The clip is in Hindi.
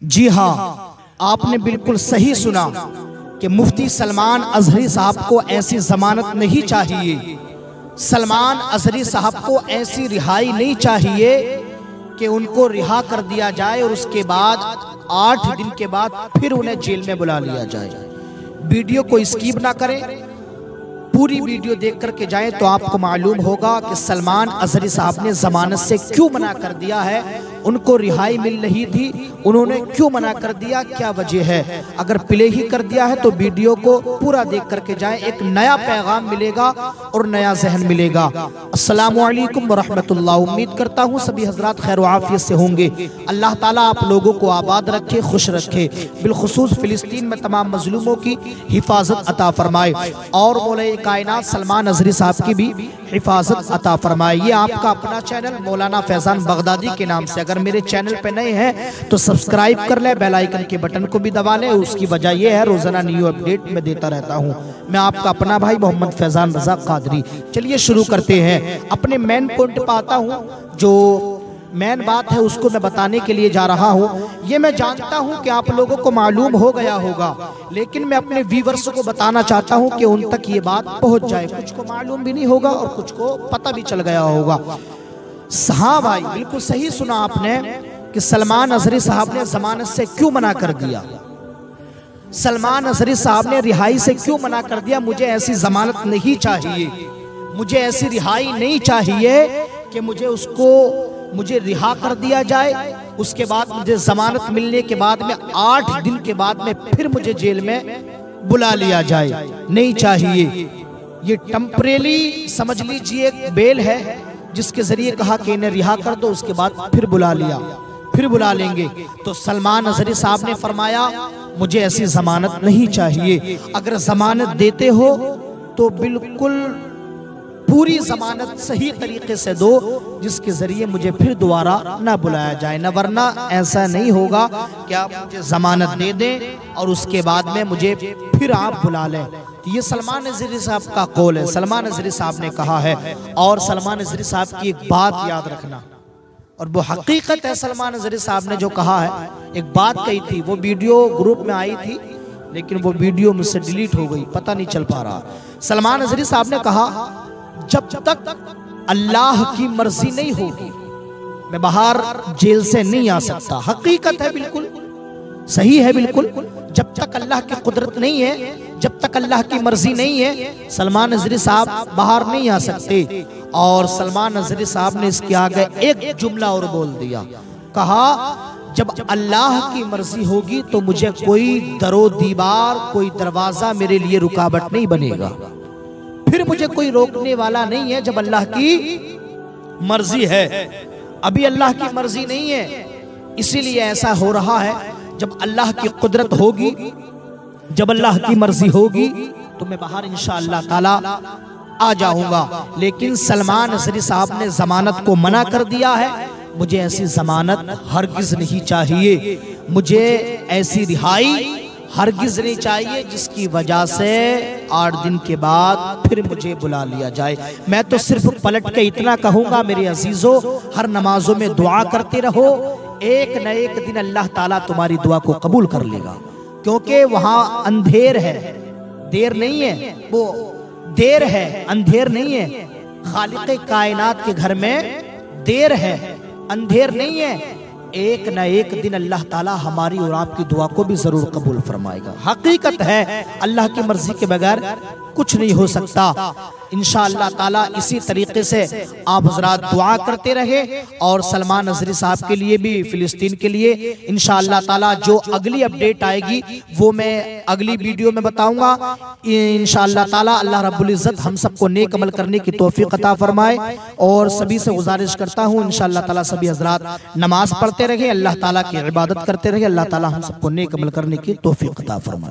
जी हाँ, आपने बिल्कुल सही सुना कि मुफ्ती सलमान अजहरी साहब को ऐसी जमानत नहीं चाहिए। सलमान अजहरी साहब को ऐसी रिहाई नहीं चाहिए कि उनको रिहा कर दिया जाए और उसके बाद 8 दिन के बाद फिर उन्हें जेल में बुला लिया जाए। वीडियो को स्किप ना करें, पूरी वीडियो देख करके जाएं तो आपको मालूम होगा कि सलमान अजहरी साहब ने जमानत से क्यों मना कर दिया है। उनको रिहाई मिल रही थी, उन्होंने क्यों मना कर दिया, क्या वजह है। अगर प्ले ही कर दिया है तो वीडियो को पूरा देख करके जाएं, एक नया पैगाम मिलेगा और नया जहन मिलेगा। अस्सलामु अलैकुम व रहमतुल्लाह। उम्मीद करता हूँ सभी हजरात खैर व आफियत से होंगे। अल्लाह ताला आप लोगों को आबाद रखे, खुश रखे, बिलखुसूस फिलिस्तीन में तमाम मजलूमों की हिफाजत अता फरमाए और मौला कायनात सलमान अजहरी साहब की भी हिफाजत अता फरमाए। ये आपका अपना चैनल मौलाना फैजान बगदादी के नाम से। अगर मेरे चैनल पे नए हैं तो सब्सक्राइब कर ले, बेल आइकन के बटन को भी दबा ले। उसकी वजह यह है रोजाना न्यू अपडेट मैं देता रहता हूँ। मैं आपका अपना भाई मोहम्मद फैजान रजा कादरी। चलिए शुरू करते हैं। अपने मेन पॉइंट पे आता हूँ। जो मेन बात है उसको मैं बताने के लिए जा रहा हूँ। ये मैं जानता हूँ कि आप लोगों को मालूम हो गया होगा, लेकिन मैं अपने व्यूअर्स को बताना चाहता हूँ कि उन तक ये बात पहुँच जाए। कुछ को मालूम भी नहीं होगा और कुछ को पता भी चल गया होगा। हाँ भाई, बिल्कुल सही सुना आपने कि सलमान अजहरी साहब ने जमानत से क्यों मना कर दिया। सलमान अजहरी साहब ने रिहाई से क्यों मना कर दिया। मुझे ऐसी जमानत नहीं चाहिए, मुझे ऐसी रिहाई नहीं चाहिए कि मुझे रिहा कर दिया जाए, उसके बाद मुझे जमानत मिलने के बाद में 8 दिन के बाद में फिर मुझे जेल में बुला लिया जाए। नहीं चाहिए। ये टेम्परेरी समझ लीजिए बेल है जिसके जरिए कहा कि इन्हें रिहा कर दो, उसके बाद फिर बुला लिया, फिर बुला लेंगे। तो सलमान अजहरी साहब ने फरमाया मुझे ऐसी जमानत नहीं चाहिए। अगर जमानत देते हो तो बिल्कुल पूरी जमानत सही तरीके से दो, जिसके जरिए मुझे फिर दोबारा ना बुलाया जाए। न वरना ऐसा नहीं होगा कि आप मुझे जमानत दे दें और उसके बाद में मुझे फिर आप बुला लें। ये सलमान अजहरी साहब का कौल है, सलमान अजहरी साहब ने कहा है। और सलमान अजहरी साहब की एक बात याद रखना, और वो हकीकत है। सलमान अजहरी साहब ने जो कहा है, एक बात कही थी, वो वीडियो ग्रुप में आई थी लेकिन वो वीडियो मुझसे डिलीट हो गई, पता नहीं चल पा रहा। सलमान अजहरी साहब ने कहा जब तक अल्लाह की मर्जी नहीं होगी मैं बाहर जेल से नहीं आ सकता। हकीकत है, बिल्कुल सही है, बिल्कुल। जब तक अल्लाह की कुदरत नहीं है, जब तक अल्लाह की मर्जी नहीं है, सलमान अजहरी साहब बाहर नहीं आ सकते। और सलमान अजहरी साहब ने इसके आगे एक जुमला और बोल दिया, कहा जब अल्लाह की मर्जी होगी तो मुझे कोई दरो दीवार, कोई दरवाजा मेरे लिए रुकावट नहीं बनेगा, फिर मुझे कोई रोकने वाला नहीं है जब अल्लाह की मर्जी है। अभी अल्लाह की मर्जी नहीं है, इसीलिए ऐसा हो रहा है। जब अल्लाह की कुदरत होगी, जब अल्लाह की मर्जी होगी तो मैं बाहर इंशाअल्लाह ताला आ जाऊंगा। लेकिन सलमान अजहरी साहब ने जमानत को मना कर दिया है। मुझे ऐसी जमानत हरगिज नहीं चाहिए, मुझे ऐसी रिहाई हरगिज नहीं चाहिए जिसकी वजह से 8 दिन के बाद फिर मुझे बुला लिया जाए। मैं तो सिर्फ पलट के इतना कहूंगा मेरे अजीजों, हर नमाजों में दुआ करते रहो, एक न एक दिन अल्लाह ताला तुम्हारी दुआ को कबूल कर लेगा। क्योंकि वहां अंधेर है, देर नहीं है, वो देर है, अंधेर नहीं है। खालिक़े कायनात के घर में देर है, अंधेर नहीं है। एक न एक दिन अल्लाह ताला हमारी और आपकी दुआ को भी जरूर कबूल फरमाएगा। हकीकत है, अल्लाह की मर्जी के बगैर कुछ नहीं हो सकता। इंशाअल्लाह ताला इसी तरीके से आप हजरात दुआ करते रहे। और सलमान अजहरी साहब के लिए भी, फिलिस्तीन के लिए इंशाअल्लाह ताला जो अगली अपडेट आएगी वो मैं अगली वीडियो में बताऊंगा इंशाअल्लाह ताला। अल्लाह रब्बुल इज्जत हम सबको नेक अमल करने की तौफीक अता फरमाए। और सभी से गुजारिश करता हूँ इंशाअल्लाह ताला सभी हजरात नमाज पढ़ते रहे, अल्लाह ताला की इबादत करते रहे, अल्लाह ताला हम सबको नेक अमल करने की तौफीक अता फरमाए।